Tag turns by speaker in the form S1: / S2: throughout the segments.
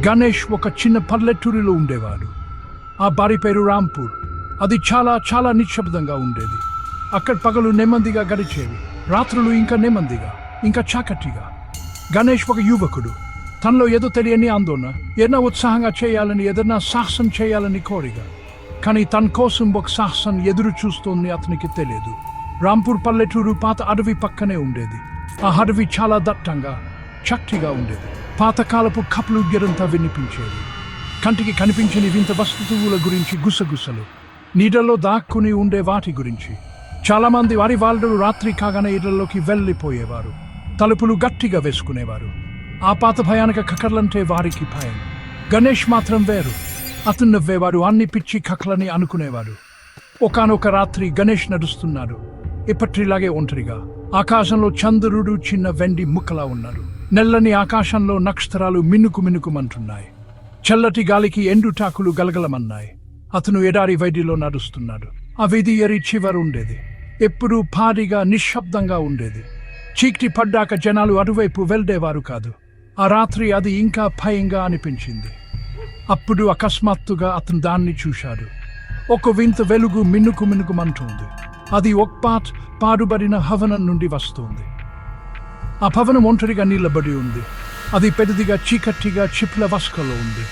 S1: గణేష్ ఒక చిన్న పల్లెటూరిలో ఉండేవాడు. ఆ బారి పేరు రాంపూర్. అది చాలా చాలా నిశ్శబ్దంగా ఉండేది. అక్కడ పగలు నెమ్మదిగా గడిచేవి, రాత్రులు ఇంకా నెమ్మదిగా, ఇంకా చాకటిగా. గణేష్ ఒక యువకుడు. తనలో ఏదో తెలియని ఆందోళన, ఏదైనా ఉత్సాహంగా చేయాలని, ఏదైనా సాహసం చేయాలని కోరిక. కానీ తన కోసం ఒక సాహసం ఎదురు చూస్తోంది అతనికి తెలియదు. రాంపూర్ పల్లెటూరు పాత అడవి పక్కనే ఉండేది. ఆ అడవి చాలా దట్టంగా, చక్కటిగా ఉండేది. పాతకాలపు కప్పులు గెరంతా వినిపించేవి. కంటికి కనిపించని వింత వస్తువుల గురించి గుసగుసలు, నీడల్లో దాక్కుని ఉండే వాటి గురించి. చాలామంది వారి వాళ్ళు రాత్రి కాగానే ఇళ్లలోకి వెళ్ళిపోయేవారు, తలుపులు గట్టిగా వేసుకునేవారు. ఆ పాత భయానక కకర్లంటే వారికి భయం. గణేష్ మాత్రం వేరు. అతను నవ్వేవాడు, అన్ని పిచ్చి కకలని అనుకునేవాడు. ఒకానొక రాత్రి గణేష్ నడుస్తున్నాడు, ఎప్పటిలాగే ఒంటరిగా. ఆకాశంలో చంద్రుడు చిన్న వెండి ముక్కలా ఉన్నాడు. నెల్లని ఆకాశంలో నక్షత్రాలు మినుకు మినుకుమంటున్నాయి. చల్లటి గాలికి ఎండుటాకులు గలగలమన్నాయి. అతను ఎడారి వైడిలో నడుస్తున్నాడు. ఆ వీధి ఎరి చివరుండేది. ఎప్పుడూ భారీగా నిశ్శబ్దంగా ఉండేది. చీకటి పడ్డాక జనాలు అటువైపు వెళ్లేవారు కాదు. ఆ రాత్రి అది ఇంకా భయంగా అనిపించింది. అప్పుడు అకస్మాత్తుగా అతను దాన్ని చూశాడు. ఒక వింత వెలుగు మినుకు మినుకుమంటుంది. అది ఒక పాడుబడిన భవనం నుండి వస్తుంది. ఆ భవనం ఒంటరిగా నిలబడి ఉంది. అది పెద్దదిగా చీకటిగా చిప్ల వస్కలో ఉంది.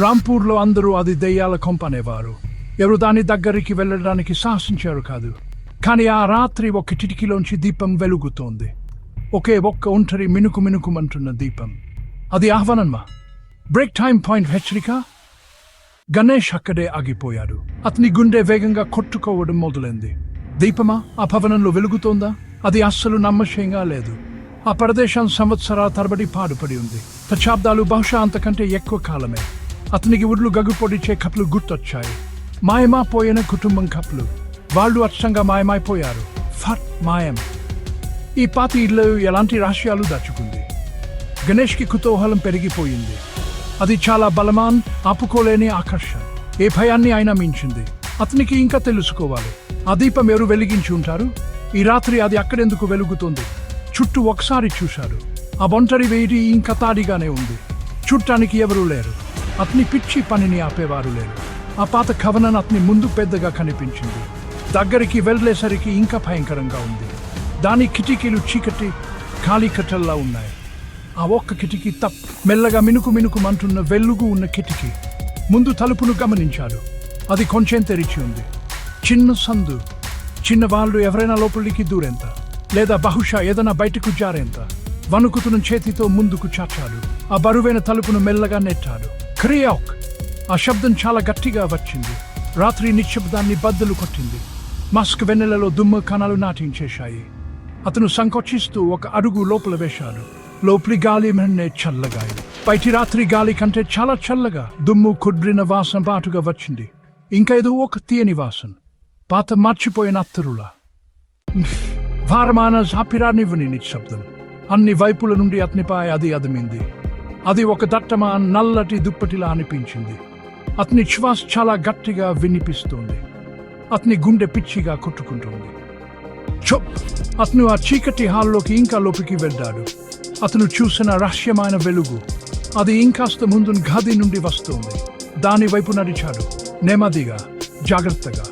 S1: రాంపూర్లో అందరూ అది దెయ్యాల కొంప అనేవారు. ఎవరు దాని దగ్గరికి వెళ్ళడానికి సాహసించారు కాదు. కానీ ఆ రాత్రి ఒక కిటికీలోంచి దీపం వెలుగుతోంది. ఒకే ఒక్క ఒంటరి మినుకు మినుకుమంటున్న దీపం. అది ఆహ్వానమా? బ్రేక్ టైం పాయింట్ హెచ్చరిక? గణేష్ అక్కడే ఆగిపోయాడు. అతని గుండె వేగంగా కొట్టుకోవడం మొదలైంది. దీపమా ఆ భవనంలో వెలుగుతోందా? అది అస్సలు నమ్మశంగా లేదు. ఆ ప్రదేశం సంవత్సరాల తరబడి పాడుపడి ఉంది. దశాబ్దాలు, బహుశా అంతకంటే ఎక్కువ కాలమే. అతనికి ఉడ్లు గగ్గుపొడిచే కప్పులు గుర్తొచ్చాయి. మాయమైపోయిన కుటుంబం కప్పులు. వాళ్ళు అచ్చంగా మాయమైపోయారు. ఫట్ మాయం. ఈ పాతి ఇల్లు ఎలాంటి రహస్యాలు దాచుకుంది? గణేష్కి కుతూహలం పెరిగిపోయింది. అది చాలా బలమాన్, ఆపుకోలేని ఆకర్షణ. ఏ భయాన్ని అయినా మించింది. అతనికి ఇంకా తెలుసుకోవాలి. ఆ దీపం ఎవరు వెలిగించి ఉంటారు? ఈ రాత్రి అది అక్కడెందుకు వెలుగుతుంది? చుట్టూ ఒకసారి చూశాడు. ఆ ఒంటరి వేడి ఇంకా తాడిగానే ఉంది. చూడటానికి ఎవరూ లేరు. అతని పిచ్చి పనిని ఆపేవారు లేరు. ఆ పాత కవనం అతని ముందు పెద్దగా కనిపించింది. దగ్గరికి వెళ్ళేసరికి ఇంకా భయంకరంగా ఉంది. దాని కిటికీలు చీకటి ఖాళీ కట్టల్లా ఉన్నాయి. ఆ ఒక్క కిటికీ మెల్లగా మినుకు మినుకుమంటున్న వెలుగు ఉన్న కిటికీ. ముందు తలుపును గమనించాడు. అది కొంచెం తెరిచి ఉంది. చిన్న సందు. చిన్న వాళ్ళు ఎవరైనా లోపలికి దూరేంత, లేదా బహుశా ఏదైనా బయటకు జారేంత. వణుకుతున్న చేతితో ముందుకు చాచాడు. ఆ బరువైన తలుపును మెల్లగా నెట్టాడు. క్రియాక్! ఆ శబ్దం చాలా గట్టిగా వచ్చింది. రాత్రి నిశ్శబ్దాన్ని బద్దలు కొట్టింది. మస్క్ వెన్నెలలో దుమ్ము కణాలు నాటించేశాయి. అతను సంకోచిస్తూ ఒక అడుగు లోపల వేశాడు. లోపలి గాలి మెన్నే చల్లగా, బయటి రాత్రి గాలి కంటే చాలా చల్లగా, దుమ్ము కుడ్రిన వాసన బాటుగా వచ్చింది. ఇంకా ఏదో ఒక తీయని వాసన, పాత మర్చిపోయిన అత్తరులా. వారమాన జాపిరానివ్వని నిశ్శబ్దం. అన్ని వైపుల నుండి అతనిపై అది అదిమింది. అది ఒక దట్టమా నల్లటి దుప్పటిలా అనిపించింది. అతని శ్వాస చాలా గట్టిగా వినిపిస్తోంది. అతని గుండె పిచ్చిగా కొట్టుకుంటోంది. చుప్! అతను ఆ చీకటి హాల్లోకి ఇంకా లోపలికి వెళ్ళాడు. అతను చూసిన రహస్యమైన వెలుగు. అది ఇంకాస్త ముందు గది నుండి వస్తోంది. దాని వైపు నడిచాడు. నెమ్మదిగా, జాగ్రత్తగా.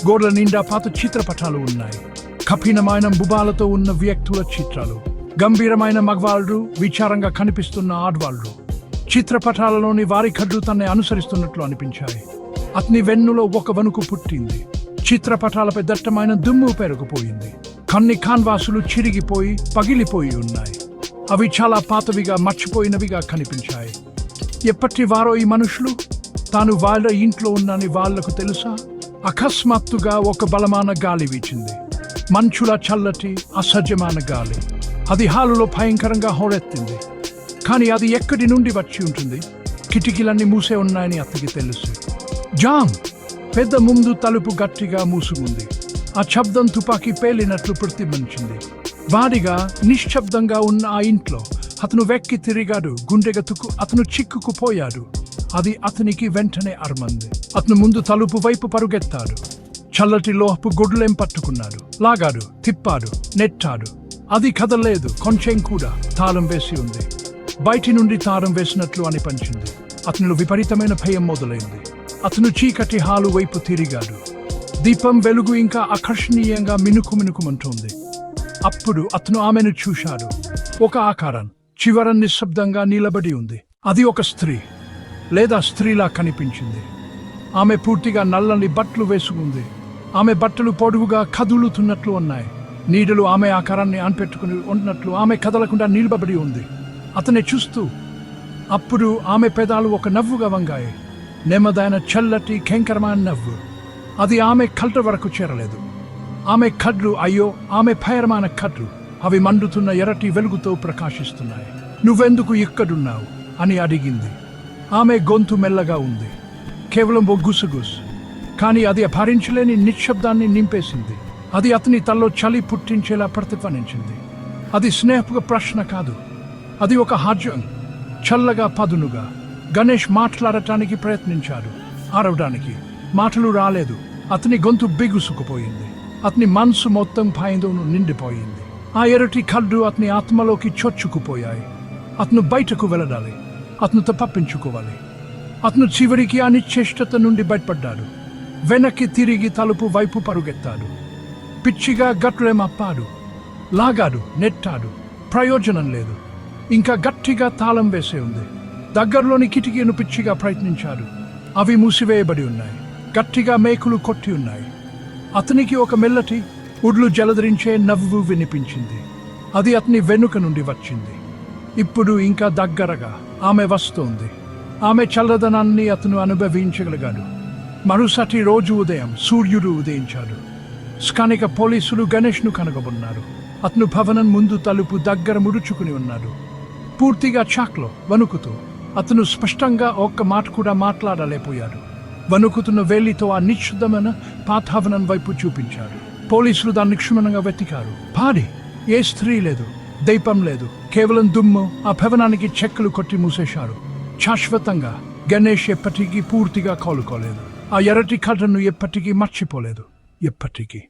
S1: గోడల నిండా పాత చిత్రపటాలు ఉన్నాయి. కఠినమైన బుబాలతో ఉన్న వ్యక్తుల చిత్రాలు. గంభీరమైన మగవాళ్ళు, విచారంగా కనిపిస్తున్న ఆడవాళ్ళు. చిత్రపటాలలోని వారి కళ్ళు తన్నే అనుసరిస్తున్నట్లు అనిపించాయి. అతని వెన్నులో ఒక వణుకు పుట్టింది. చిత్రపటాలపై దట్టమైన దుమ్ము పెరిగిపోయింది. కొన్ని కాన్వాసులు చిరిగిపోయి, పగిలిపోయి ఉన్నాయి. అవి చాలా పాతవిగా, మర్చిపోయినవిగా కనిపించాయి. ఎప్పటి వారో ఈ మనుషులు? తాను వాళ్ళ ఇంట్లో ఉన్నని వాళ్లకు తెలుసా? అకస్మాత్తుగా ఒక బలమైన గాలి వీచింది. మంచుల చల్లటి, అసహ్యమైన గాలి. అది హాలులో భయంకరంగా హోరెత్తింది. కానీ అది ఎక్కడి నుండి వచ్చి ఉంటుంది? కిటికీలన్నీ మూసే ఉన్నాయని అతనికి తెలుసు. జామ్! పెద్ద ముందు తలుపు గట్టిగా మూసుకుంది. ఆ శబ్దం తుపాకీ పేలినట్లు ప్రతిబింబించింది. వాడిగా, నిశ్శబ్దంగా ఉన్న ఆ ఇంట్లో అతను వెక్కి తిరిగాడు. గుండెగతుకు అతను చిక్కుకుపోయాడు. అది అతనికి వెంటనే అరమంది. అతను ముందు తలుపు వైపు పరుగెత్తాడు. చల్లటి లోహపు గొడ్లెం పట్టుకున్నాడు. లాగాడు, తిప్పాడు, నెట్టాడు. అది కదలేదు కొంచెం కూడా. తాళం వేసి ఉంది. బయటి నుండి తారం వేసినట్లు అనిపించింది. అతనిలో విపరీతమైన భయం మొదలైంది. అతను చీకటి హాలు వైపు తిరిగాడు. దీపం వెలుగు ఇంకా ఆకర్షణీయంగా మినుకుమంటోంది. అప్పుడు అతను ఆమెను చూశాడు. ఒక ఆకారం చివర నిశ్శబ్దంగా నిలబడి ఉంది. అది ఒక స్త్రీ లేదా స్త్రీలా కనిపించింది. ఆమె పూర్తిగా నల్లని బట్టలు వేసుకుంది. ఆమె బట్టలు పొడవుగా కదులుతున్నట్లు ఉన్నాయి. నీడలు ఆమె ఆకారాన్ని ఆన్పెట్టుకుని ఉన్నట్లు ఆమె కదలకుండా నిలబడి ఉంది. అతన్ని చూస్తూ అప్పుడు ఆమె పెదాలు ఒక నవ్వుగా వంగాయి. నెమ్మదైన చల్లటి కెంకరమైన నవ్వు. అది ఆమె కళ్ళ వరకు చేరలేదు. ఆమె కళ్ళు ఆమె భయరమైన కళ్ళు అవి మండుతున్న ఎర్రటి వెలుగుతో ప్రకాశిస్తున్నాయి. నువ్వెందుకు ఇక్కడున్నావు అని అడిగింది. ఆమె గొంతు మెల్లగా ఉంది, కేవలం ఓ గుసగుస్. కానీ అది భరించలేని నిశ్శబ్దాన్ని నింపేసింది. అది అతని తల్లో చలి పుట్టించేలా ప్రతిధ్వనించింది. అది స్నేహపు ప్రశ్న కాదు, అది ఒక హాజ్యం. చల్లగా పదునుగా గణేష్ మాట్లాడటానికి ప్రయత్నించాడు. అరవడానికి మాటలు రాలేదు. అతని గొంతు బిగుసుకుపోయింది. అతని మనసు మొత్తం భయంతోనూ నిండిపోయింది. ఆ ఎర్రటి కళ్ళు అతని ఆత్మలోకి చొచ్చుకుపోయాయి. అతను బయటకు వెళ్ళడాలి, అతను తప్పించుకోవాలి. అతను చివరికి ఆ నిశ్చేష్టత నుండి బయటపడ్డాడు. వెనక్కి తిరిగి తలుపు వైపు పరుగెత్తాడు. పిచ్చిగా గట్లేమప్పాడు, లాగాడు, నెట్టాడు. ప్రయోజనం లేదు. ఇంకా గట్టిగా తాళం వేసే ఉంది. దగ్గరలోని కిటికీను పిచ్చిగా ప్రయత్నించాడు. అవి మూసివేయబడి ఉన్నాయి. గట్టిగా మేకులు కొట్టి ఉన్నాయి. అతనికి ఒక మెల్లటి ఉడ్లు జలధరించే నవ్వు వినిపించింది. అది అతని వెనుక నుండి వచ్చింది. ఇప్పుడు ఇంకా దగ్గరగా ఆమె వస్తోంది. ఆమె చల్లదనాన్ని అతను అనుభవించగలిగాడు. మరుసటి రోజు ఉదయం సూర్యుడు ఉదయించాడు. స్థానిక పోలీసులు గణేష్ను కనుగొన్నారు. అతను భవనం ముందు తలుపు దగ్గర ముడుచుకుని ఉన్నాడు, పూర్తిగా షాక్లో వణుకుతూ. అతను స్పష్టంగా ఒక్క మాట కూడా మాట్లాడలేకపోయాడు. వణుకుతున్న వేలితో ఆ నిశ్శబ్దమైన పాతావనం వైపు చూపించాడు. పోలీసులు దాన్ని క్షుణ్ణంగా వెతికారు. భారీ ఏ స్త్రీ లేదు, దీపం లేదు, కేవలం దుమ్ము. ఆ భవనానికి చెక్కలు కొట్టి మూసేశారు. శాశ్వతంగా గణేష్ ఎప్పటికీ పూర్తిగా కోలుకోలేదు. ఆ ఎర్రటి కళ్ళను ఎప్పటికీ మర్చిపోలేదు. ఎప్పటికీ.